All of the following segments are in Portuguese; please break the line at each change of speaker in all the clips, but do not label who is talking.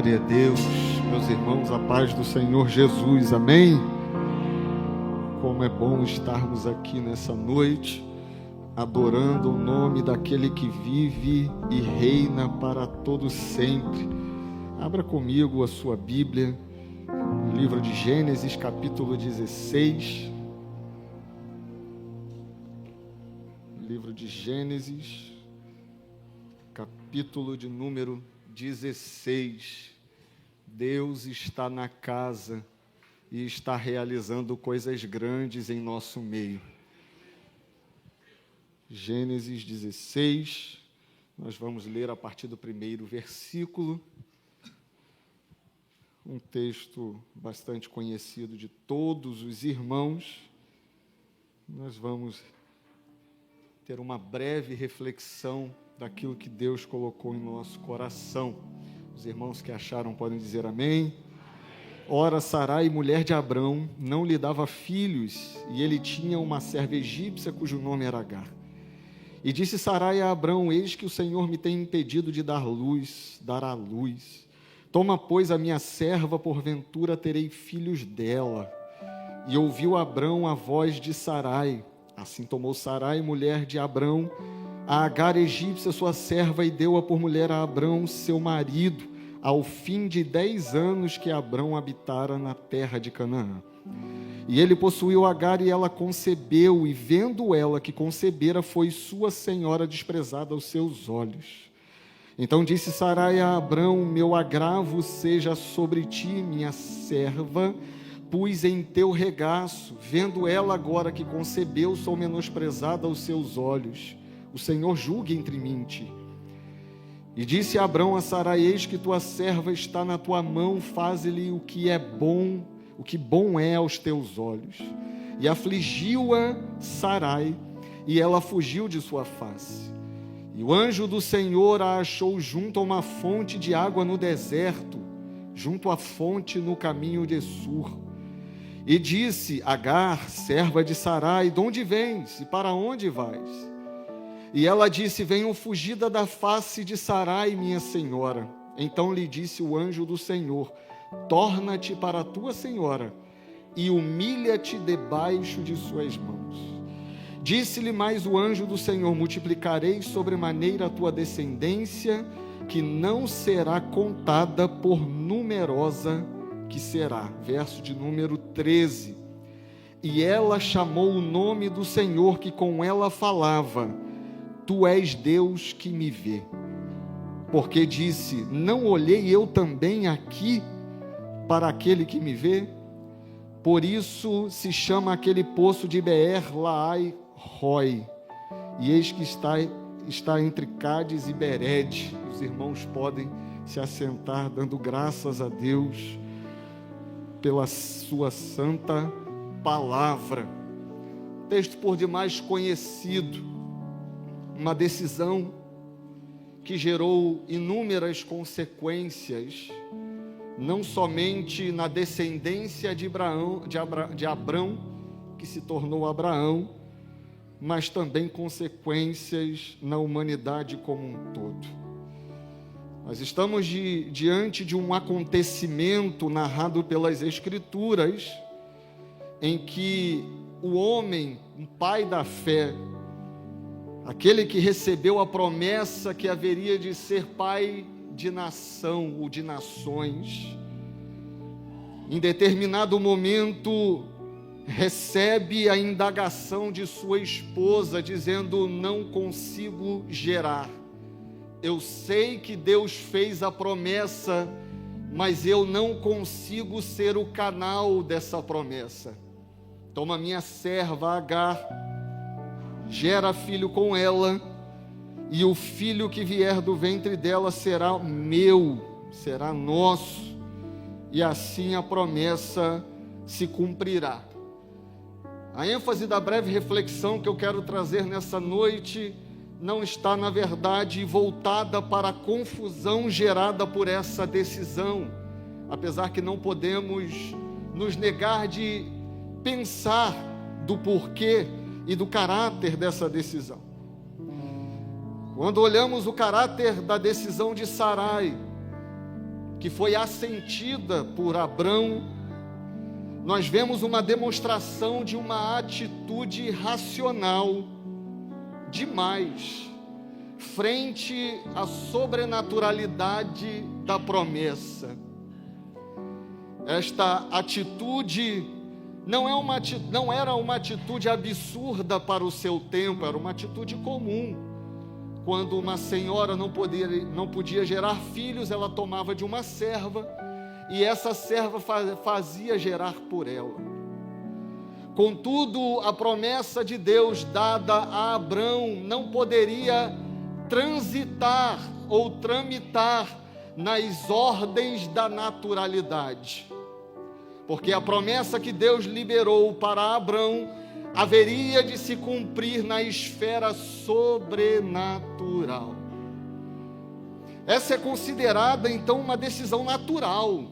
Glória a Deus, meus irmãos, a paz do Senhor Jesus, amém? Como é bom estarmos aqui nessa noite, adorando o nome daquele que vive e reina para todo sempre. Abra comigo a sua Bíblia, no livro de Gênesis, capítulo 16. Livro de Gênesis, capítulo de número 16. Deus está na casa e está realizando coisas grandes em nosso meio. Gênesis 16, nós vamos ler a partir do primeiro versículo, um texto bastante conhecido de todos os irmãos. Nós vamos ter uma breve reflexão daquilo que Deus colocou em nosso coração. Os irmãos que acharam podem dizer amém. Ora, Sarai, mulher de Abrão, não lhe dava filhos, e ele tinha uma serva egípcia cujo nome era Agar. E disse Sarai a Abrão: eis que o Senhor me tem impedido de dar à luz. Toma, pois, a minha serva, porventura terei filhos dela. E ouviu Abrão a voz de Sarai. Assim tomou Sarai, mulher de Abrão, a Agar egípcia, sua serva, e deu-a por mulher a Abrão, seu marido, ao fim de 10 anos que Abrão habitara na terra de Canaã. E ele possuiu Agar, e ela concebeu, e vendo ela que concebera, foi sua senhora desprezada aos seus olhos. Então disse Sarai a Abrão: meu agravo seja sobre ti, minha serva, pus em teu regaço. Vendo ela agora que concebeu, sou menosprezada aos seus olhos. O Senhor julgue entre mim e ti. E disse Abrão a Sarai: eis que tua serva está na tua mão, faze-lhe o que bom é aos teus olhos. E afligiu-a Sarai, e ela fugiu de sua face. E o anjo do Senhor a achou junto a uma fonte de água no deserto, junto à fonte no caminho de Sur. E disse: Agar, serva de Sarai, de onde vens e para onde vais? E ela disse: venho fugida da face de Sarai, minha senhora. Então lhe disse o anjo do Senhor: torna-te para a tua senhora e humilha-te debaixo de suas mãos. Disse-lhe mais o anjo do Senhor: multiplicarei sobremaneira a tua descendência, que não será contada, por numerosa que será. Verso de número 13. E ela chamou o nome do Senhor que com ela falava: tu és Deus que me vê. Porque disse: não olhei eu também aqui para aquele que me vê? Por isso se chama aquele poço de Beer-Lahai-Roi. E eis que está entre Cádiz e Bered. Os irmãos podem se assentar, dando graças a Deus pela sua santa palavra. Texto por demais conhecido. Uma decisão que gerou inúmeras consequências, não somente na descendência de Abrão, que se tornou Abraão, mas também consequências na humanidade como um todo. Nós estamos diante de um acontecimento narrado pelas Escrituras, em que o homem, um pai da fé, aquele que recebeu a promessa que haveria de ser pai de nação ou de nações, em determinado momento recebe a indagação de sua esposa, dizendo: não consigo gerar. Eu sei que Deus fez a promessa, mas eu não consigo ser o canal dessa promessa. Toma minha serva Agar, gera filho com ela, e o filho que vier do ventre dela será meu, será nosso, e assim a promessa se cumprirá. A ênfase da breve reflexão que eu quero trazer nessa noite não está, na verdade, voltada para a confusão gerada por essa decisão, apesar que não podemos nos negar de pensar do porquê e do caráter dessa decisão. Quando olhamos o caráter da decisão de Sarai, que foi assentida por Abrão, nós vemos uma demonstração de uma atitude racional demais, frente à sobrenaturalidade da promessa. Esta atitude não era uma atitude absurda para o seu tempo, era uma atitude comum. Quando uma senhora não podia gerar filhos, ela tomava de uma serva, e essa serva fazia gerar por ela. Contudo, a promessa de Deus dada a Abrão não poderia transitar ou tramitar nas ordens da naturalidade, porque a promessa que Deus liberou para Abrão haveria de se cumprir na esfera sobrenatural. Essa é considerada então uma decisão natural,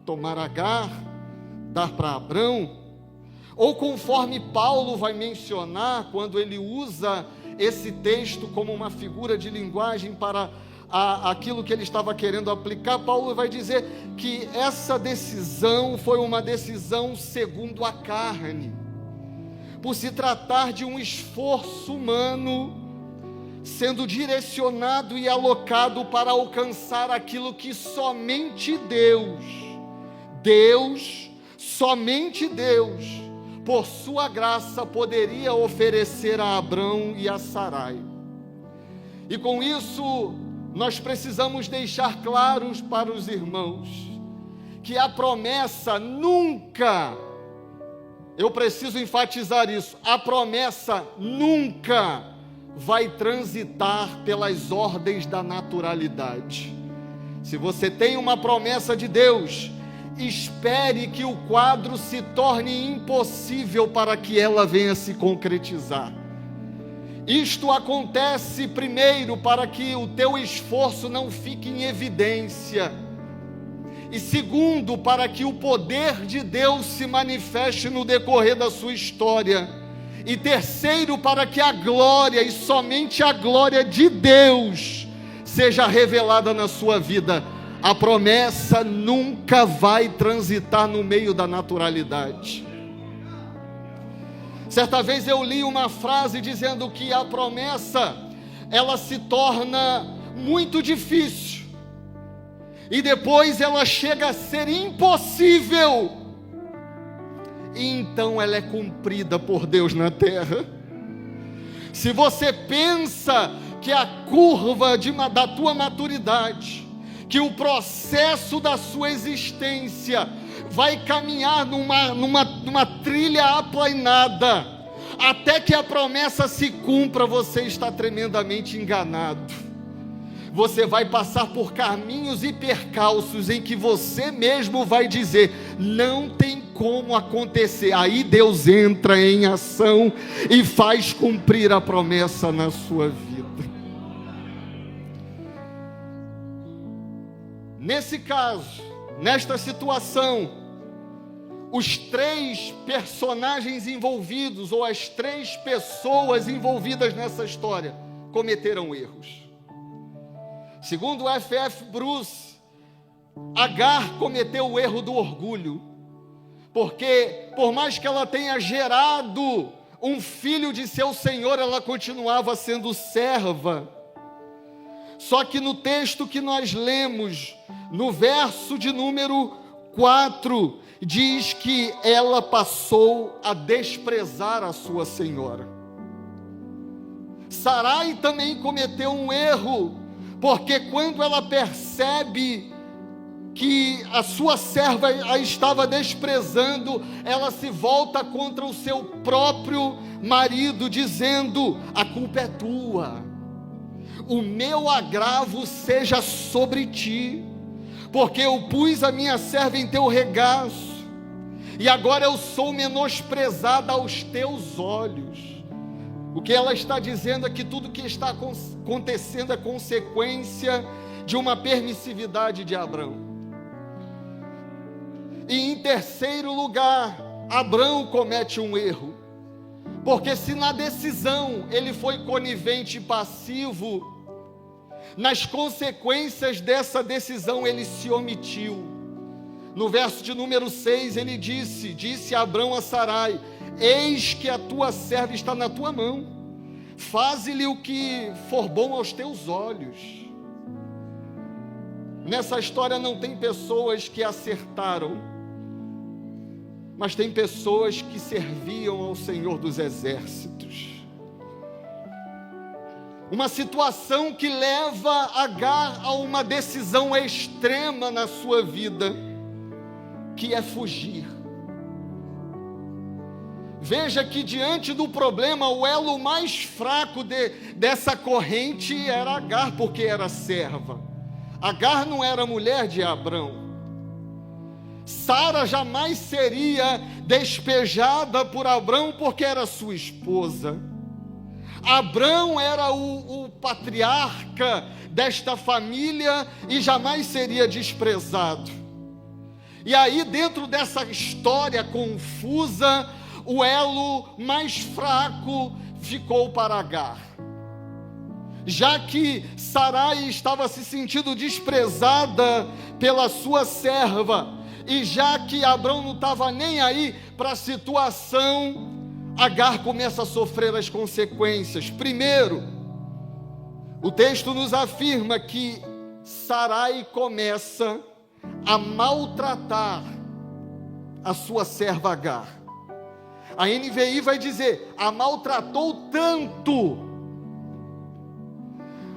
tomar Agar, dar para Abrão, ou conforme Paulo vai mencionar, quando ele usa esse texto como uma figura de linguagem para aquilo que ele estava querendo aplicar, Paulo vai dizer que essa decisão foi uma decisão segundo a carne, por se tratar de um esforço humano sendo direcionado e alocado para alcançar aquilo que somente somente Deus, por sua graça, poderia oferecer a Abrão e a Sarai. E com isso, nós precisamos deixar claros para os irmãos que a promessa nunca, eu preciso enfatizar isso, a promessa nunca vai transitar pelas ordens da naturalidade. Se você tem uma promessa de Deus, espere que o quadro se torne impossível para que ela venha se concretizar. Isto acontece primeiro para que o teu esforço não fique em evidência, e segundo, para que o poder de Deus se manifeste no decorrer da sua história, e terceiro, para que a glória, e somente a glória de Deus, seja revelada na sua vida. A promessa nunca vai transitar no meio da naturalidade. Certa vez eu li uma frase dizendo que a promessa, ela se torna muito difícil, e depois ela chega a ser impossível, e então ela é cumprida por Deus na terra. Se você pensa que a curva da tua maturidade, que o processo da sua existência vai caminhar numa trilha aplainada, até que a promessa se cumpra, você está tremendamente enganado. Você vai passar por caminhos e percalços em que você mesmo vai dizer, não tem como acontecer. Aí Deus entra em ação e faz cumprir a promessa na sua vida. Nesse caso, nesta situação, os três personagens envolvidos, ou as três pessoas envolvidas nessa história, cometeram erros. Segundo F.F. Bruce, Agar cometeu o erro do orgulho, porque por mais que ela tenha gerado um filho de seu senhor, ela continuava sendo serva. Só que no texto que nós lemos, no verso de número 4, diz que ela passou a desprezar a sua senhora. Sarai também cometeu um erro, porque quando ela percebe que a sua serva a estava desprezando, ela se volta contra o seu próprio marido, dizendo, a culpa é tua, o meu agravo seja sobre ti, porque eu pus a minha serva em teu regaço, e agora eu sou menosprezada aos teus olhos. O que ela está dizendo é que tudo que está acontecendo é consequência de uma permissividade de Abrão. E em terceiro lugar, Abrão comete um erro, porque se na decisão ele foi conivente e passivo, nas consequências dessa decisão, ele se omitiu. No verso de número 6, ele disse Abrão a Sarai: eis que a tua serva está na tua mão, faze-lhe o que for bom aos teus olhos. Nessa história não tem pessoas que acertaram, mas tem pessoas que serviam ao Senhor dos Exércitos. Uma situação que leva Agar a uma decisão extrema na sua vida, que é fugir. Veja que diante do problema, o elo mais fraco dessa corrente era Agar, porque era serva. Agar não era mulher de Abrão. Sara jamais seria despejada por Abrão, porque era sua esposa. Abrão era o patriarca desta família e jamais seria desprezado. E aí, dentro dessa história confusa, o elo mais fraco ficou para Agar. Já que Sarai estava se sentindo desprezada pela sua serva, e já que Abrão não estava nem aí para a situação, Agar começa a sofrer as consequências. Primeiro, o texto nos afirma que Sarai começa a maltratar a sua serva Agar. A NVI vai dizer: a maltratou tanto.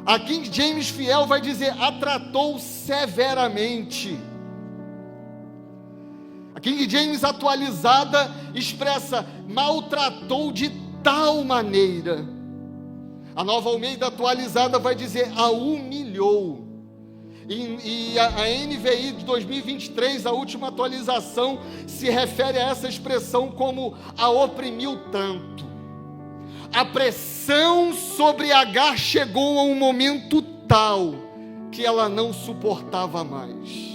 A King James Fiel vai dizer: a tratou severamente. A King James atualizada expressa: maltratou de tal maneira. A Nova Almeida atualizada vai dizer: a humilhou. E a NVI de 2023, a última atualização, se refere a essa expressão como a oprimiu tanto. A pressão sobre Agar chegou a um momento tal que ela não suportava mais.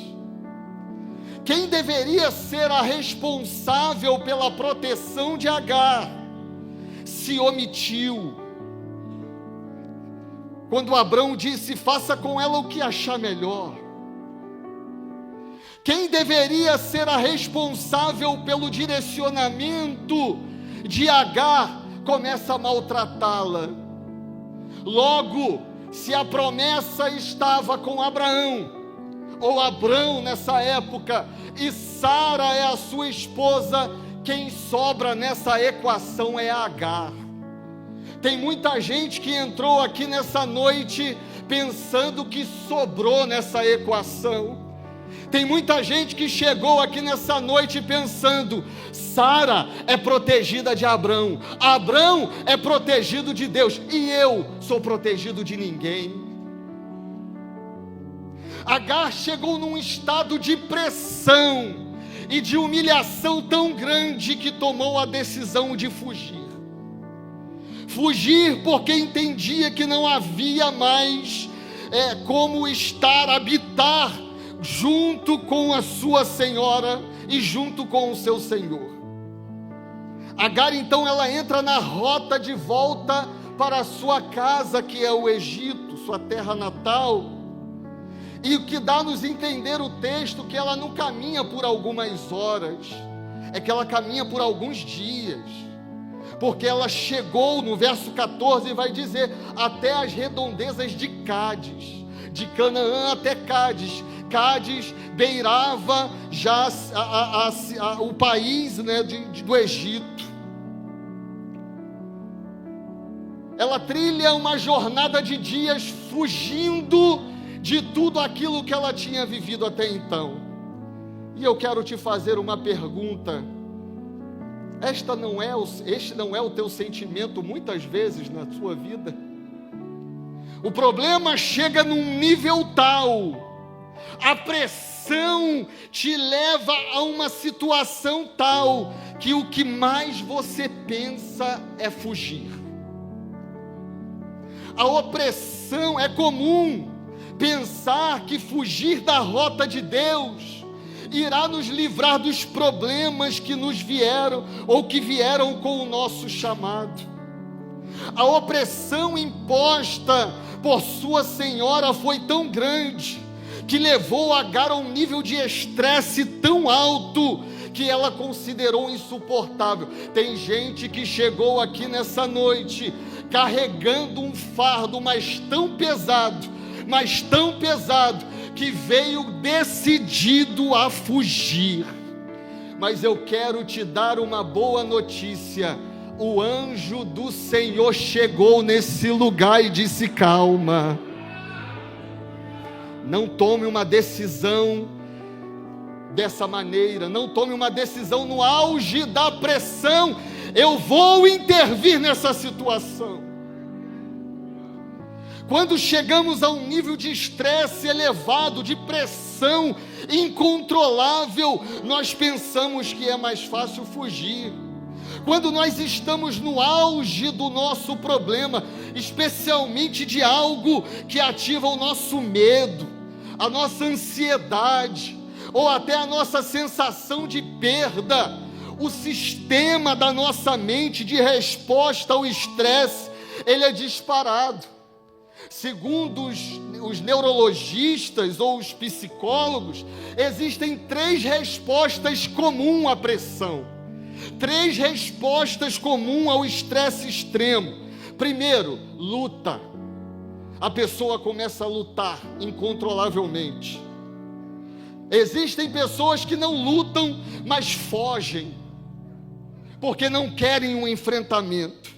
Quem deveria ser a responsável pela proteção de Agar se omitiu. Quando Abrão disse: faça com ela o que achar melhor. Quem deveria ser a responsável pelo direcionamento de Agar começa a maltratá-la. Logo, se a promessa estava com Abraão, ou Abrão nessa época, e Sara é a sua esposa, quem sobra nessa equação é Agar. Tem muita gente que entrou aqui nessa noite pensando que sobrou nessa equação. Tem muita gente que chegou aqui nessa noite pensando: Sara é protegida de Abrão, Abrão é protegido de Deus, e eu sou protegido de ninguém. Agar chegou num estado de pressão e de humilhação tão grande que tomou a decisão de fugir. Fugir porque entendia que não havia mais como habitar junto com a sua senhora e junto com o seu senhor. Agar então ela entra na rota de volta para a sua casa, que é o Egito, sua terra natal. E o que dá a nos entender o texto, que ela não caminha por algumas horas, é que ela caminha por alguns dias. Porque ela chegou, no verso 14 vai dizer, até as redondezas de Cádiz, de Canaã até Cádiz. Cádiz beirava já o país, né, do Egito. Ela trilha uma jornada de dias fugindo de tudo aquilo que ela tinha vivido até então. E eu quero te fazer uma pergunta. Este não é o teu sentimento muitas vezes na sua vida? O problema chega num nível tal, a pressão te leva a uma situação tal, que o que mais você pensa é fugir. A opressão é comum pensar que fugir da rota de Deus irá nos livrar dos problemas que nos vieram ou que vieram com o nosso chamado. A opressão imposta por sua senhora foi tão grande que levou Agar a um nível de estresse tão alto que ela considerou insuportável. Tem gente que chegou aqui nessa noite carregando um fardo, mas tão pesado, que veio decidido a fugir. Mas eu quero te dar uma boa notícia: o anjo do Senhor chegou nesse lugar e disse: calma, não tome uma decisão dessa maneira, não tome uma decisão no auge da pressão, eu vou intervir nessa situação. Quando chegamos a um nível de estresse elevado, de pressão incontrolável, nós pensamos que é mais fácil fugir. Quando nós estamos no auge do nosso problema, especialmente de algo que ativa o nosso medo, a nossa ansiedade, ou até a nossa sensação de perda, o sistema da nossa mente de resposta ao estresse, ele é disparado. Segundo os neurologistas ou os psicólogos, existem 3 respostas comuns à pressão, 3 respostas comuns ao estresse extremo. Primeiro, luta. A pessoa começa a lutar incontrolavelmente. Existem pessoas que não lutam, mas fogem, porque não querem um enfrentamento.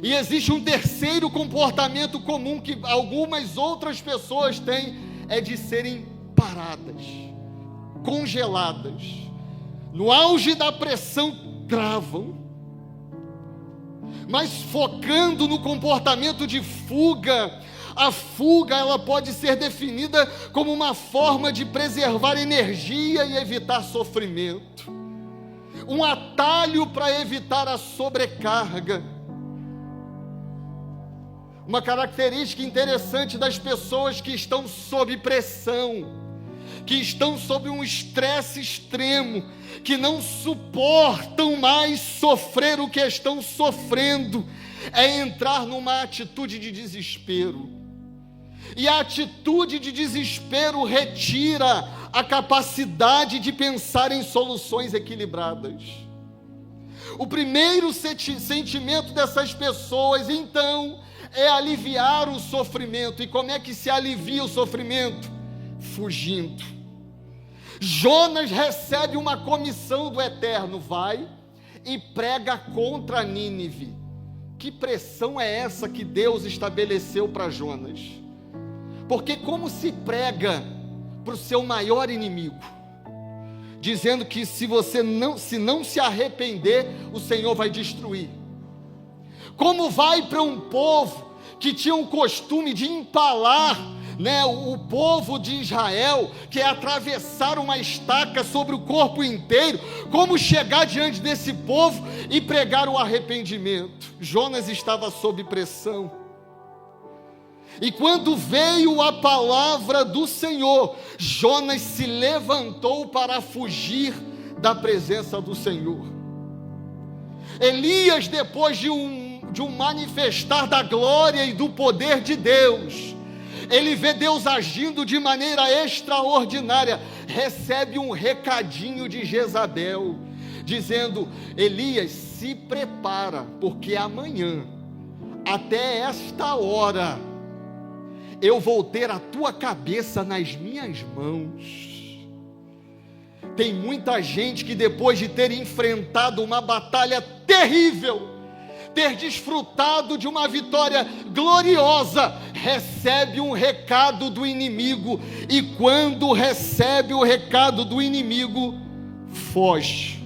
E existe um terceiro comportamento comum que algumas outras pessoas têm, é de serem paradas, congeladas. No auge da pressão, travam. Mas focando no comportamento de fuga, a fuga ela pode ser definida como uma forma de preservar energia e evitar sofrimento. Um atalho para evitar a sobrecarga. Uma característica interessante das pessoas que estão sob pressão, que estão sob um estresse extremo, que não suportam mais sofrer o que estão sofrendo, é entrar numa atitude de desespero. E a atitude de desespero retira a capacidade de pensar em soluções equilibradas. O primeiro sentimento dessas pessoas, então, é aliviar o sofrimento. E como é que se alivia o sofrimento? Fugindo. Jonas recebe uma comissão do Eterno: vai e prega contra Nínive. Que pressão é essa que Deus estabeleceu para Jonas? Porque como se prega para o seu maior inimigo, dizendo que se não se arrepender, o Senhor vai destruir? Como vai para um povo que tinha o costume de empalar, o povo de Israel, que é atravessar uma estaca sobre o corpo inteiro? Como chegar diante desse povo e pregar o arrependimento? Jonas estava sob pressão. E quando veio a palavra do Senhor, Jonas se levantou para fugir da presença do Senhor. Elias, depois de um manifestar da glória e do poder de Deus, ele vê Deus agindo de maneira extraordinária, recebe um recadinho de Jezabel, dizendo: Elias, se prepara, porque amanhã, até esta hora, eu vou ter a tua cabeça nas minhas mãos. Tem muita gente que depois de ter enfrentado uma batalha terrível, ter desfrutado de uma vitória gloriosa, recebe um recado do inimigo, e quando recebe o recado do inimigo, foge.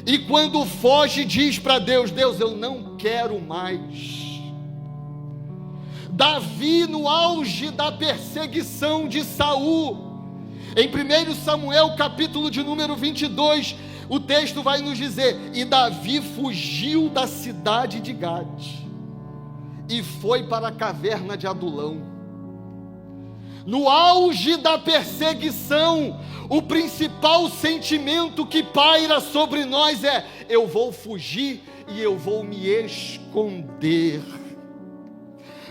E quando foge, diz para Deus: Deus, eu não quero mais. Davi, no auge da perseguição de Saul, em 1 Samuel capítulo de número 22, o texto vai nos dizer: e Davi fugiu da cidade de Gade e foi para a caverna de Adulão. No auge da perseguição, o principal sentimento que paira sobre nós é: eu vou fugir e eu vou me esconder.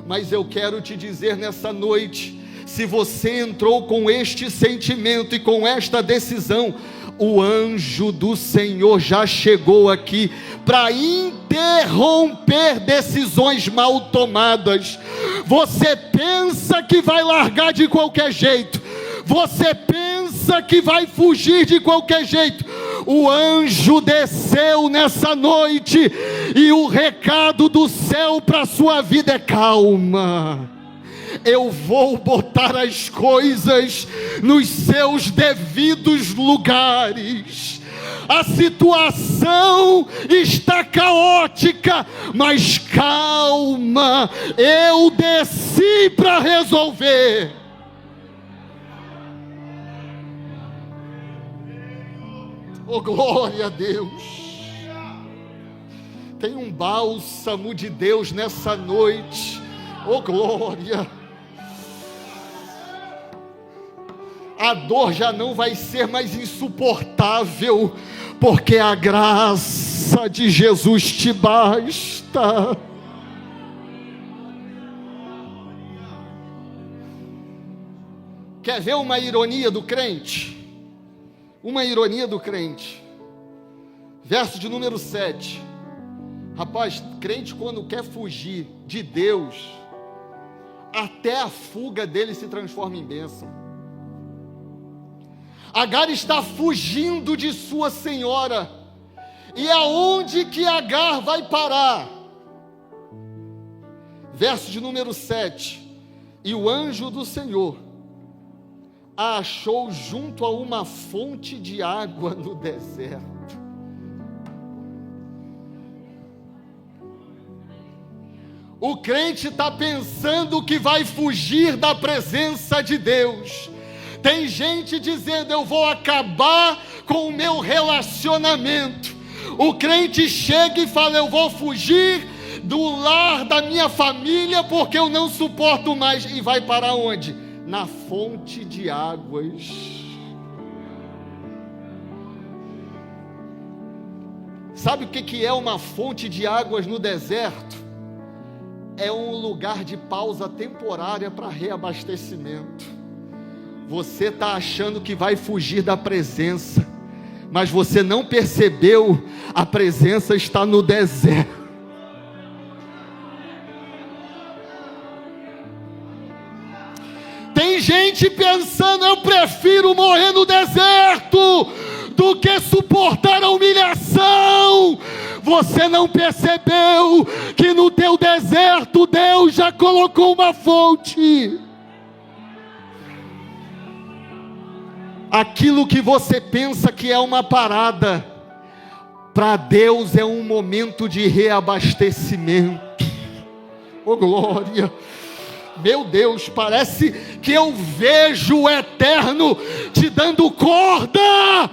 Mas eu quero te dizer nessa noite, se você entrou com este sentimento e com esta decisão, o anjo do Senhor já chegou aqui para interromper decisões mal tomadas. Você pensa que vai largar de qualquer jeito, você pensa que vai fugir de qualquer jeito. O anjo desceu nessa noite e o recado do céu para a sua vida é: calma, eu vou botar as coisas nos seus devidos lugares. A situação está caótica, mas calma, eu desci para resolver. Oh, glória a Deus. Tem um bálsamo de Deus nessa noite. Oh, glória. A dor já não vai ser mais insuportável, porque a graça de Jesus te basta. Quer ver uma ironia do crente? Uma ironia do crente. Verso de número 7. Rapaz, crente quando quer fugir de Deus, até a fuga dele se transforma em bênção. Agar está fugindo de sua senhora. E aonde que Agar vai parar? Verso de número 7. E o anjo do Senhor a achou junto a uma fonte de água no deserto. O crente está pensando que vai fugir da presença de Deus. Tem gente dizendo: eu vou acabar com o meu relacionamento. O crente chega e fala: eu vou fugir do lar da minha família porque eu não suporto mais. E vai para onde? Na fonte de águas. Sabe o que é uma fonte de águas no deserto? É um lugar de pausa temporária para reabastecimento. Você está achando que vai fugir da presença, mas você não percebeu, a presença está no deserto. Tem gente pensando: eu prefiro morrer no deserto do que suportar a humilhação. Você não percebeu que no teu deserto Deus já colocou uma fonte. Aquilo que você pensa que é uma parada, para Deus é um momento de reabastecimento. Oh, glória! Meu Deus, parece que eu vejo o eterno te dando corda,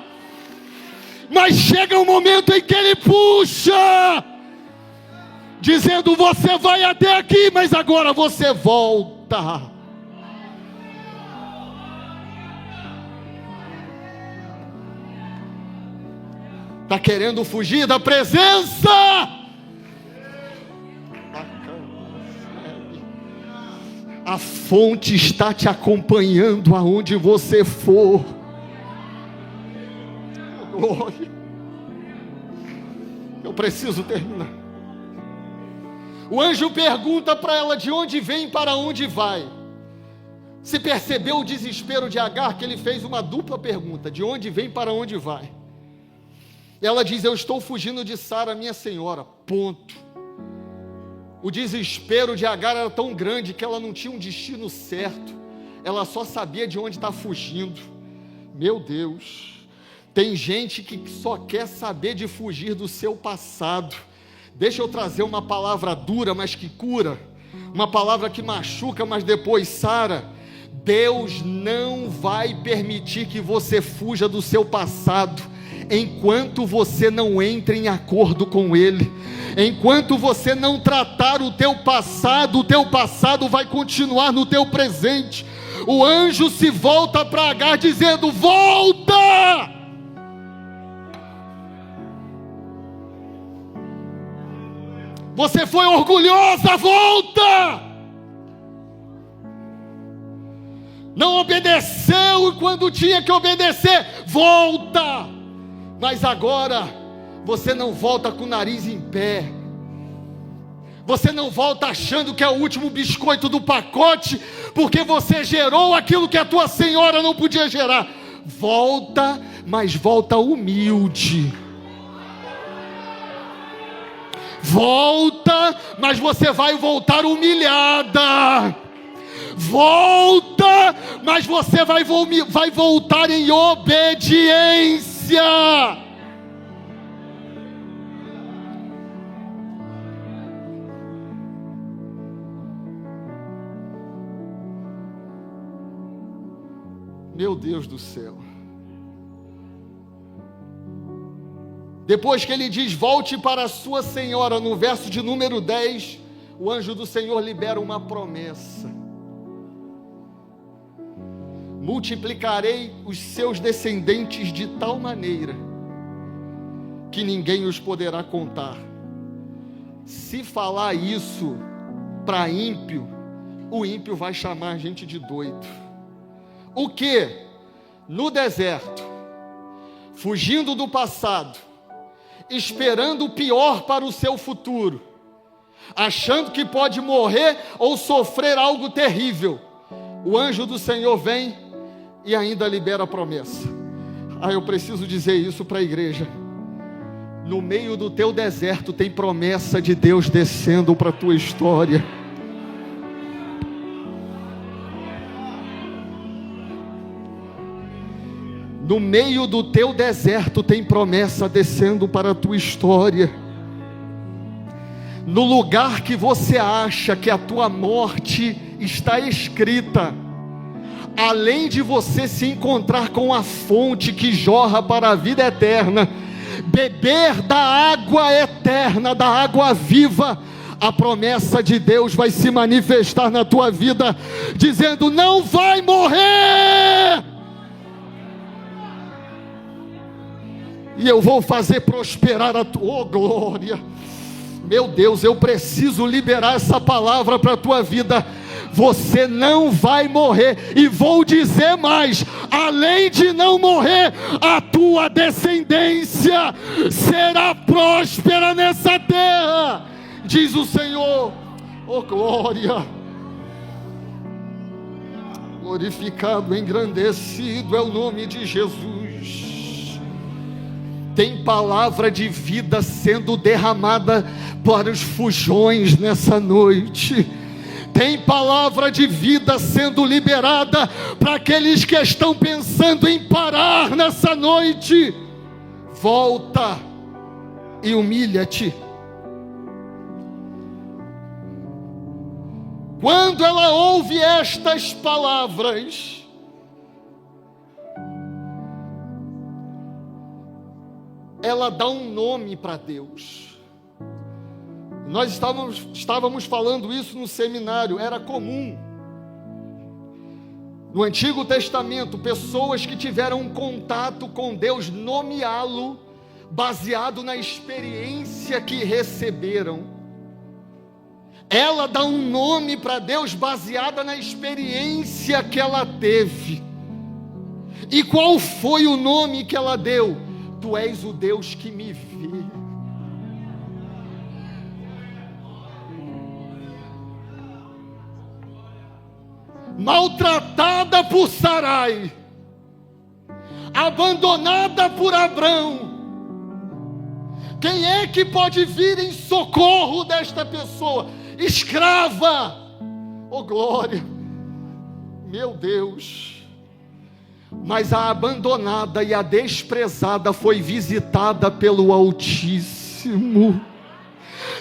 mas chega um momento em que ele puxa, dizendo: você vai até aqui, mas agora você volta. Está querendo fugir da presença? A fonte está te acompanhando aonde você for. Glória. Eu preciso terminar. O anjo pergunta para ela de onde vem e para onde vai. Se percebeu o desespero de Agar, que ele fez uma dupla pergunta: de onde vem e para onde vai? Ela diz: eu estou fugindo de Sara, minha senhora. Ponto. O desespero de Agar era tão grande que ela não tinha um destino certo. Ela só sabia de onde está fugindo. Meu Deus. Tem gente que só quer saber de fugir do seu passado. Deixa eu trazer uma palavra dura, mas que cura. Uma palavra que machuca, mas depois sara. Deus não vai permitir que você fuja do seu passado, enquanto você não entra em acordo com Ele. Enquanto você não tratar o teu passado vai continuar no teu presente. O anjo se volta para Agar dizendo: volta! Você foi orgulhosa, volta! Não obedeceu quando tinha que obedecer, volta! Mas agora, você não volta com o nariz em pé. Você não volta achando que é o último biscoito do pacote, porque você gerou aquilo que a tua senhora não podia gerar. Volta, mas volta humilde. Volta, mas você vai voltar humilhada. Volta, mas você vai voltar em obediência. Meu Deus do céu. Depois que ele diz, volte para a sua senhora, no verso de número 10, o anjo do Senhor libera uma promessa. Multiplicarei os seus descendentes de tal maneira, que ninguém os poderá contar. Se falar isso para ímpio, o ímpio vai chamar a gente de doido. O que? No deserto, fugindo do passado, esperando o pior para o seu futuro, achando que pode morrer ou sofrer algo terrível, o anjo do Senhor vem e ainda libera a promessa. Eu preciso dizer isso para a igreja. No meio do teu deserto tem promessa de Deus descendo para a tua história. No meio do teu deserto tem promessa descendo para a tua história. No lugar que você acha que a tua morte está escrita, além de você se encontrar com a fonte que jorra para a vida eterna, beber da água eterna, da água viva, a promessa de Deus vai se manifestar na tua vida, dizendo, não vai morrer, e eu vou fazer prosperar a tua glória. Meu Deus, eu preciso liberar essa palavra para a tua vida. Você não vai morrer, e vou dizer mais, além de não morrer, a tua descendência será próspera nessa terra, diz o Senhor. Oh glória, glorificado, engrandecido é o nome de Jesus. Tem palavra de vida sendo derramada para os fujões nessa noite. Tem palavra de vida sendo liberada para aqueles que estão pensando em parar nessa noite. Volta e humilha-te. Quando ela ouve estas palavras, ela dá um nome para Deus. Nós estávamos falando isso no seminário. Era comum no Antigo Testamento pessoas que tiveram um contato com Deus nomeá-lo baseado na experiência que receberam. Ela dá um nome para Deus baseada na experiência que ela teve. E qual foi o nome que ela deu? Tu és o Deus que me vê. Maltratada por Sarai, abandonada por Abrão, quem é que pode vir em socorro desta pessoa? Escrava, oh glória, meu Deus. Mas a abandonada e a desprezada foi visitada pelo Altíssimo.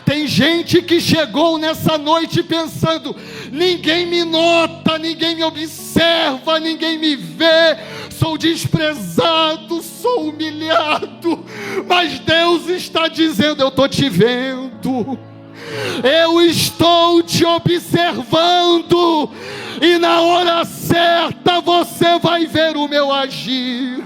Tem gente que chegou nessa noite pensando, ninguém me nota, ninguém me observa, ninguém me vê, sou desprezado, sou humilhado, mas Deus está dizendo, eu estou te vendo, eu estou te observando, e na hora certa você vai ver o meu agir.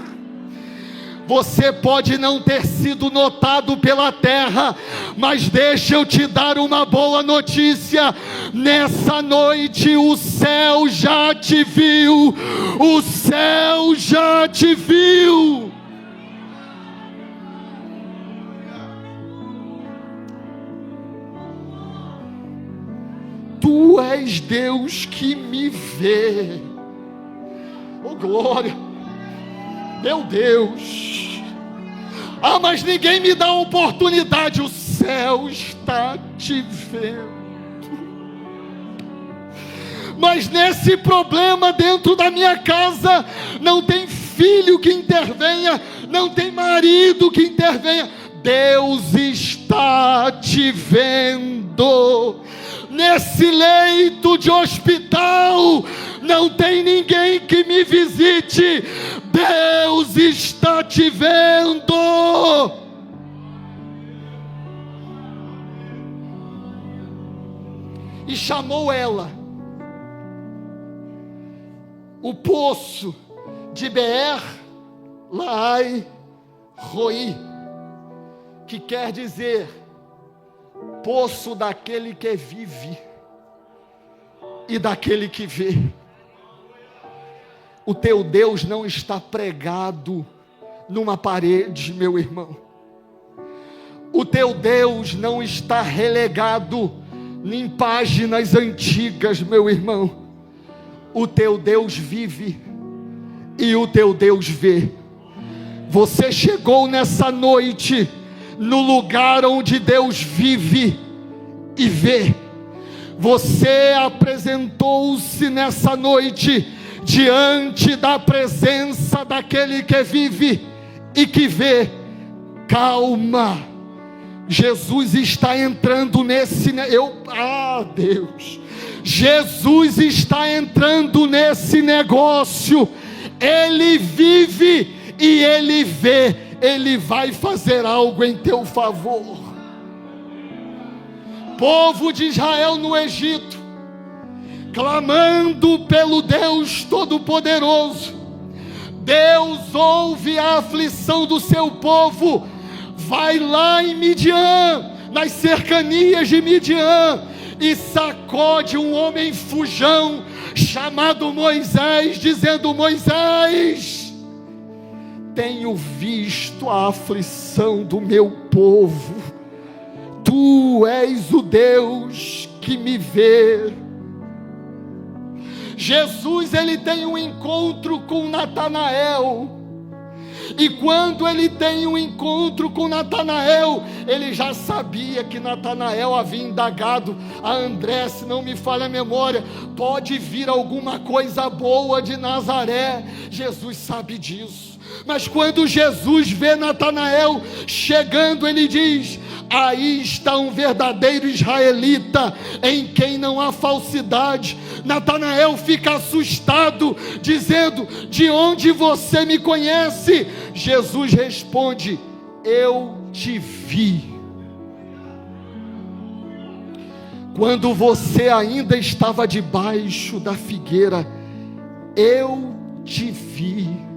Você pode não ter sido notado pela terra, mas deixa eu te dar uma boa notícia: nessa noite o céu já te viu, o céu já te viu. Tu és Deus que me vê. Oh glória, meu Deus. Ah, mas ninguém me dá a oportunidade. O céu está te vendo. Mas nesse problema dentro da minha casa, não tem filho que intervenha, não tem marido que intervenha. Deus está te vendo. Nesse leito de hospital, não tem ninguém que me visite. Deus está te vendo. E chamou ela. O poço de Beer Lahai Roi, que quer dizer poço daquele que vive e daquele que vê. O teu Deus não está pregado numa parede, meu irmão. O teu Deus não está relegado em páginas antigas, meu irmão. O teu Deus vive e o teu Deus vê. Você chegou nessa noite no lugar onde Deus vive e vê. Você apresentou-se nessa noite diante da presença daquele que vive e que vê. Calma, Jesus está entrando nesse... Deus, Jesus está entrando nesse negócio. Ele vive e Ele vê. Ele vai fazer algo em teu favor. Povo de Israel no Egito, clamando pelo Deus Todo-Poderoso. Deus ouve a aflição do seu povo. Vai lá em Midian, nas cercanias de Midian, e sacode um homem fujão chamado Moisés, dizendo: Moisés, tenho visto a aflição do meu povo. Tu és o Deus que me vê. Jesus, ele tem um encontro com Natanael. E quando ele tem um encontro com Natanael, ele já sabia que Natanael havia indagado a André, se não me falha a memória: pode vir alguma coisa boa de Nazaré? Jesus sabe disso. Mas quando Jesus vê Natanael chegando, ele diz: aí está um verdadeiro israelita, em quem não há falsidade. Natanael fica assustado, dizendo: de onde você me conhece? Jesus responde: eu te vi quando você ainda estava debaixo da figueira. Eu te vi.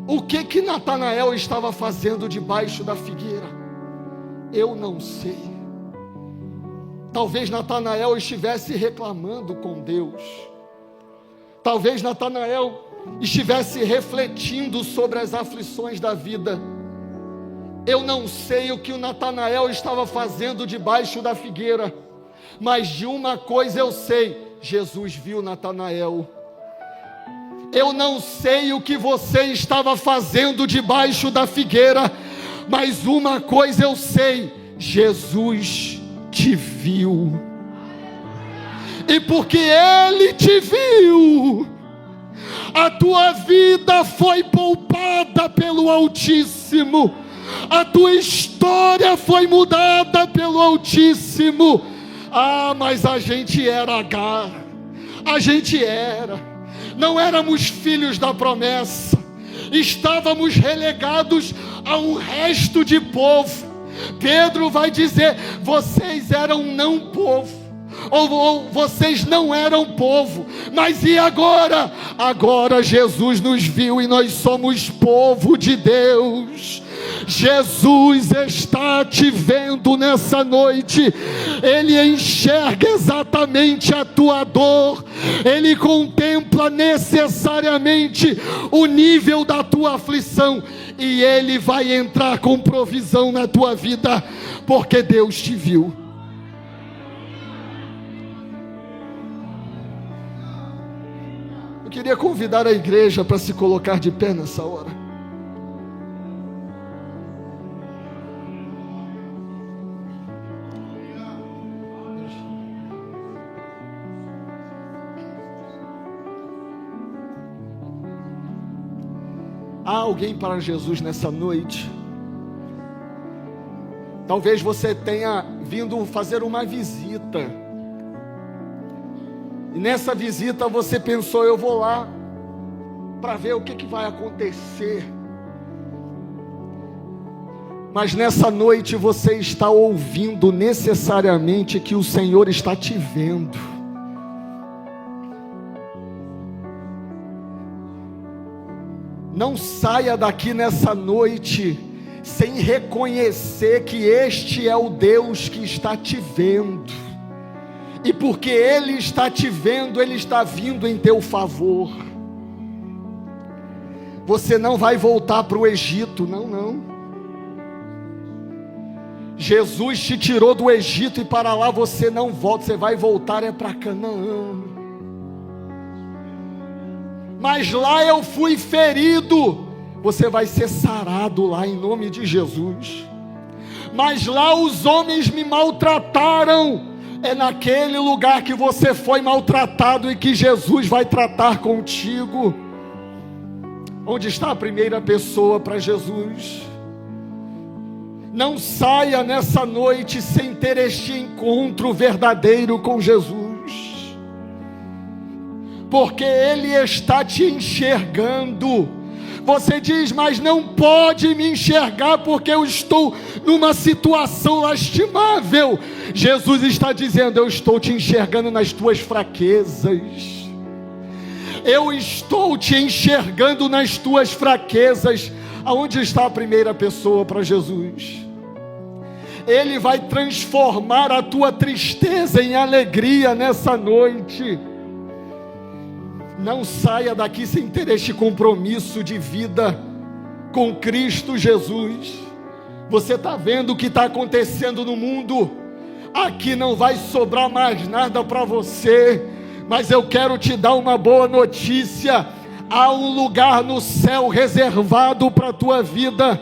O que Natanael estava fazendo debaixo da figueira? Eu não sei. Talvez Natanael estivesse reclamando com Deus. Talvez Natanael estivesse refletindo sobre as aflições da vida. Eu não sei o que o Natanael estava fazendo debaixo da figueira, mas de uma coisa eu sei: Jesus viu Natanael. Eu não sei o que você estava fazendo debaixo da figueira, mas uma coisa eu sei: Jesus te viu. E porque Ele te viu, a tua vida foi poupada pelo Altíssimo, a tua história foi mudada pelo Altíssimo. Mas a gente era Agar, não éramos filhos da promessa, estávamos relegados a um resto de povo. Pedro vai dizer: vocês eram não povo, ou vocês não eram povo, mas e agora? Agora Jesus nos viu e nós somos povo de Deus. Jesus está te vendo nessa noite, Ele enxerga exatamente a tua dor, Ele contempla necessariamente o nível da tua aflição, e Ele vai entrar com provisão na tua vida, porque Deus te viu. Eu queria convidar a igreja para se colocar de pé nessa hora. Há alguém para Jesus nessa noite? Talvez você tenha vindo fazer uma visita, e nessa visita você pensou: eu vou lá para ver o que vai acontecer. Mas nessa noite você está ouvindo necessariamente que o Senhor está te vendo. Não saia daqui nessa noite sem reconhecer que este é o Deus que está te vendo. E porque Ele está te vendo, Ele está vindo em teu favor. Você não vai voltar para o Egito, não. Jesus te tirou do Egito e para lá você não volta, você vai voltar para Canaã. Mas lá eu fui ferido, você vai ser sarado lá em nome de Jesus. Mas lá os homens me maltrataram, é naquele lugar que você foi maltratado e que Jesus vai tratar contigo. Onde está a primeira pessoa para Jesus? Não saia nessa noite sem ter este encontro verdadeiro com Jesus, porque Ele está te enxergando. Você diz: mas não pode me enxergar porque eu estou numa situação lastimável. Jesus está dizendo: eu estou te enxergando nas tuas fraquezas. Eu estou te enxergando nas tuas fraquezas. Aonde está a primeira pessoa para Jesus? Ele vai transformar a tua tristeza em alegria nessa noite. Não saia daqui sem ter este compromisso de vida com Cristo Jesus. Você está vendo o que está acontecendo no mundo? Aqui não vai sobrar mais nada para você, mas eu quero te dar uma boa notícia. Há um lugar no céu reservado para a tua vida,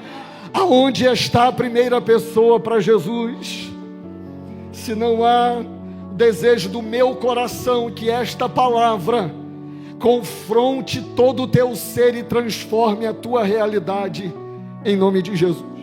aonde está a primeira pessoa para Jesus. Se não há desejo do meu coração que esta palavra confronte todo o teu ser e transforme a tua realidade, em nome de Jesus.